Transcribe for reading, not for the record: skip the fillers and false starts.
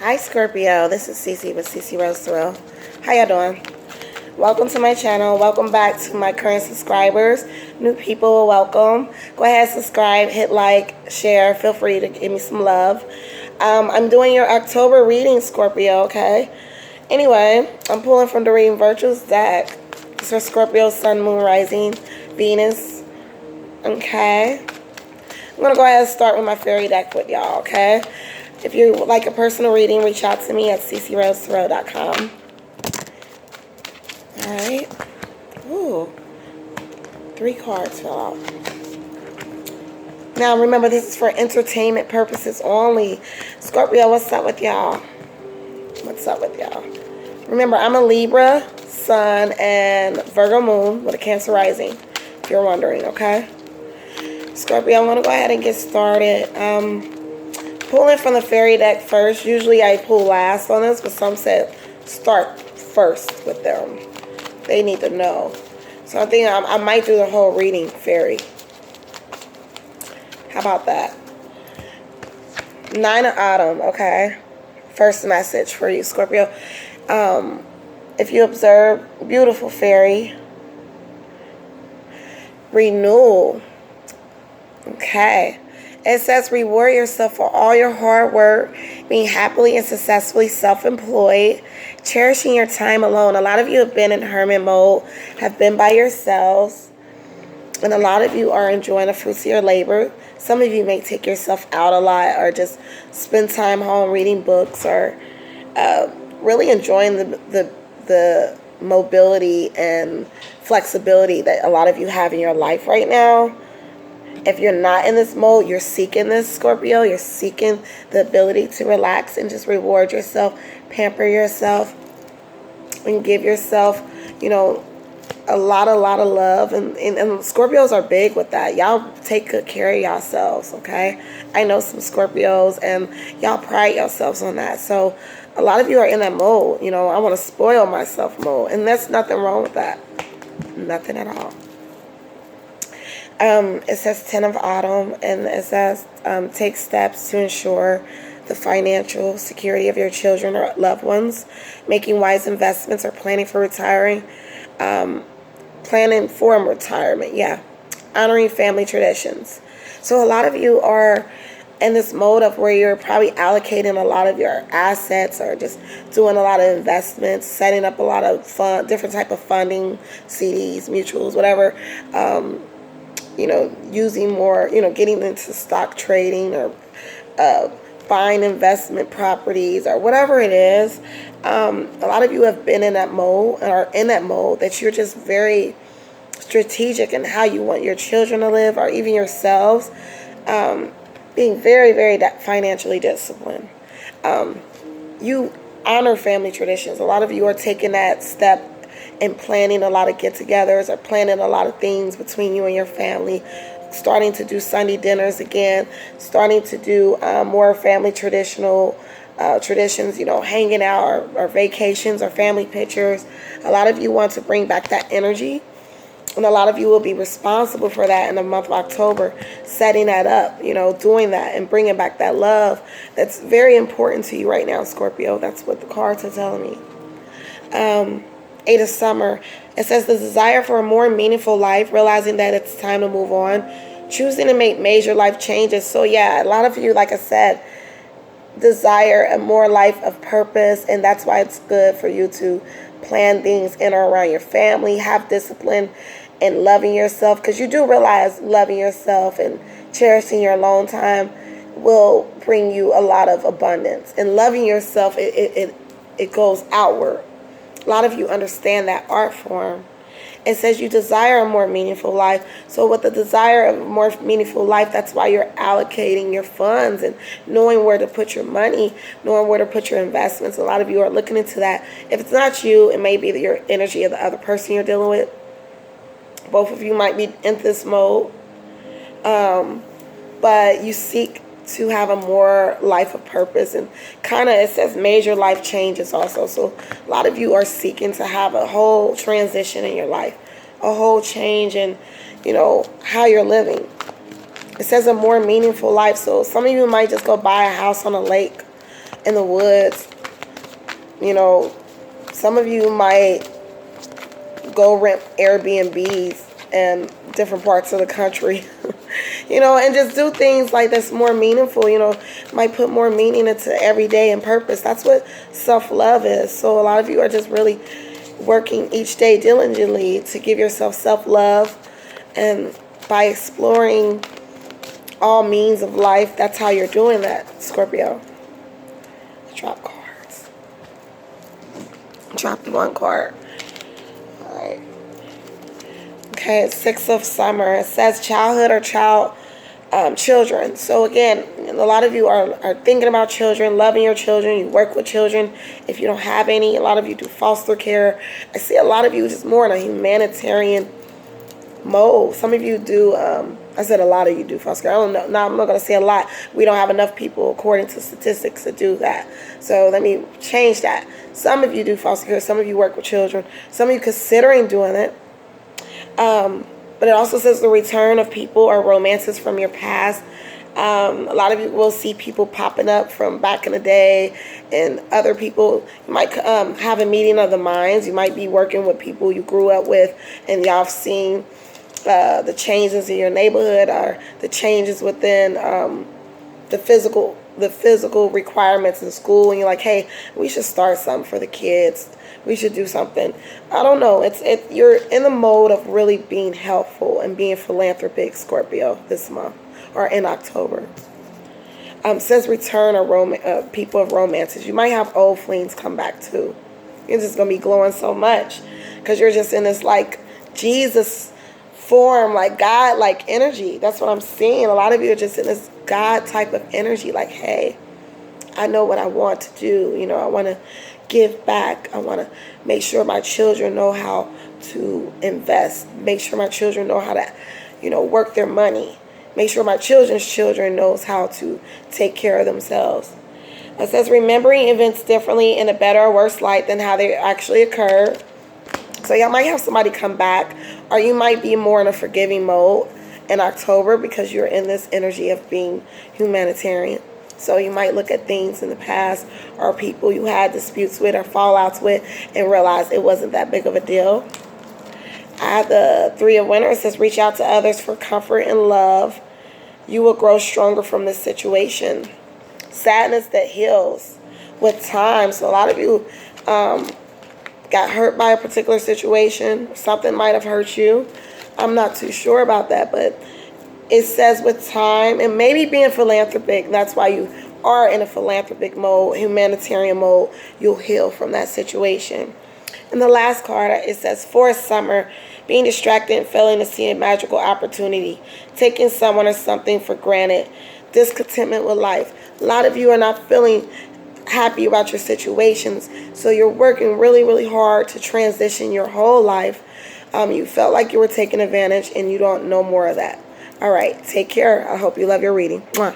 Hi Scorpio, this is Cece with Cece Rose Thrill. How y'all doing? Welcome to my channel. Welcome back to my current subscribers. New people, welcome. Go ahead, subscribe, hit like, share. Feel free to give me some love. I'm doing your October reading, Scorpio, okay? Anyway, I'm pulling from the Reading Virtues deck. It's for Scorpio, Sun, Moon, Rising, Venus. Okay. I'm going to go ahead and start with my fairy deck with y'all, okay? If you would like a personal reading, reach out to me at ccrosethrow.com. Alright. Ooh. 3 cards fell out. Now, remember, this is for entertainment purposes only. Scorpio, what's up with y'all? What's up with y'all? Remember, I'm a Libra, Sun, and Virgo Moon with a Cancer Rising, if you're wondering, okay? Scorpio, I'm going to go ahead and get started. Pulling from the fairy deck first. Usually I pull last on this, but some said start first with them. They need to know. So I think I might do the whole reading fairy. How about that? 9 of Autumn, okay? First message for you, Scorpio. If you observe, beautiful fairy. Renewal. Okay. It says reward yourself for all your hard work, being happily and successfully self-employed, cherishing your time alone. A lot of you have been in hermit mode, have been by yourselves, and a lot of you are enjoying the fruits of your labor. Some of you may take yourself out a lot or just spend time home reading books or really enjoying the mobility and flexibility that a lot of you have in your life right now. If you're not in this mode, you're seeking this, Scorpio. You're seeking the ability to relax and just reward yourself, pamper yourself, and give yourself, you know, a lot of love. And Scorpios are big with that. Y'all take good care of yourselves, okay? I know some Scorpios, and y'all pride yourselves on that. So a lot of you are in that mode, you know, I want to spoil myself mode. And there's nothing wrong with that. Nothing at all. It says 10 of Autumn, and it says take steps to ensure the financial security of your children or loved ones, making wise investments or planning for retiring, planning for retirement, yeah, honoring family traditions. So a lot of you are in this mode of where you're probably allocating a lot of your assets or just doing a lot of investments, setting up a lot of fund, different type of funding, CDs, mutuals, whatever, you know, using more, you know, getting into stock trading or buying investment properties or whatever it is. A lot of you have been in that mode or are in that mode that you're just very strategic in how you want your children to live or even yourselves, being very, very financially disciplined. You honor family traditions. A lot of you are taking that step and planning a lot of get-togethers or planning a lot of things between you and your family, starting to do Sunday dinners again, starting to do more family traditions, you know, hanging out or vacations or family pictures. A lot of you want to bring back that energy, and a lot of you will be responsible for that in the month of October, setting that up, you know, doing that and bringing back that love that's very important to you right now, Scorpio. That's what the cards are telling me. 8 of Summer. It says the desire for a more meaningful life, realizing that it's time to move on, choosing to make major life changes. So yeah, a lot of you, like I said, desire a more life of purpose, and that's why it's good for you to plan things in or around your family, have discipline and loving yourself, because you do realize loving yourself and cherishing your alone time will bring you a lot of abundance. And loving yourself, it goes outward. A lot of you understand that art form. It says you desire a more meaningful life. So with the desire of a more meaningful life, that's why you're allocating your funds and knowing where to put your money, knowing where to put your investments. A lot of you are looking into that. If it's not you, it may be your energy of the other person you're dealing with. Both of you might be in this mode. But you seek to have a more life of purpose, and kind of, it says major life changes also. So a lot of you are seeking to have a whole transition in your life, a whole change in, you know, how you're living. It says a more meaningful life. So some of you might just go buy a house on a lake, in the woods. You know, some of you might go rent Airbnbs in different parts of the country, you know, and just do things like that's more meaningful, you know, might put more meaning into every day and purpose. That's what self-love is. So a lot of you are just really working each day diligently to give yourself self-love, and by exploring all means of life, that's how you're doing that, Scorpio. Drop cards. Drop the one card. All right. Okay, Six of Summer. It says childhood or children. So again, a lot of you are thinking about children, loving your children. You work with children. If you don't have any, a lot of you do foster care. I see a lot of you just more in a humanitarian mode. Some of you do, I said a lot of you do foster care. I don't know. No, I'm not going to say a lot. We don't have enough people, according to statistics, to do that. So let me change that. Some of you do foster care. Some of you work with children. Some of you considering doing it. But it also says the return of people or romances from your past. A lot of you will see people popping up from back in the day, and other people, you might have a meeting of the minds. You might be working with people you grew up with, and y'all have seen the changes in your neighborhood, or the changes within the physical requirements in school, and you're like, hey, we should start something for the kids. We should do something. I don't know. You're in the mode of really being helpful and being philanthropic, Scorpio, this month or in October. Says return or people of romances. You might have old fleas come back too. You're just gonna be glowing so much because you're just in this like Jesus form, like God, like energy. That's what I'm seeing. A lot of you are just in this God type of energy. Like, hey, I know what I want to do. You know, I want to give back. I want to make sure my children know how to invest. Make sure my children know how to, you know, work their money. Make sure my children's children knows how to take care of themselves. It says remembering events differently in a better or worse light than how they actually occurred. So y'all might have somebody come back, or you might be more in a forgiving mode in October because you're in this energy of being humanitarian. So you might look at things in the past or people you had disputes with or fallouts with and realize it wasn't that big of a deal. I have the Three of Winter. It says reach out to others for comfort and love. You will grow stronger from this situation. Sadness that heals with time. So a lot of you got hurt by a particular situation. Something might have hurt you. I'm not too sure about that, but it says with time and maybe being philanthropic, that's why you are in a philanthropic mode, humanitarian mode, you'll heal from that situation. And the last card, it says for summer, being distracted and failing to see a magical opportunity, taking someone or something for granted, discontentment with life. A lot of you are not feeling happy about your situations, so you're working really, really hard to transition your whole life. You felt like you were taken advantage, and you don't know more of that. All right, take care. I hope you love your reading. Mwah.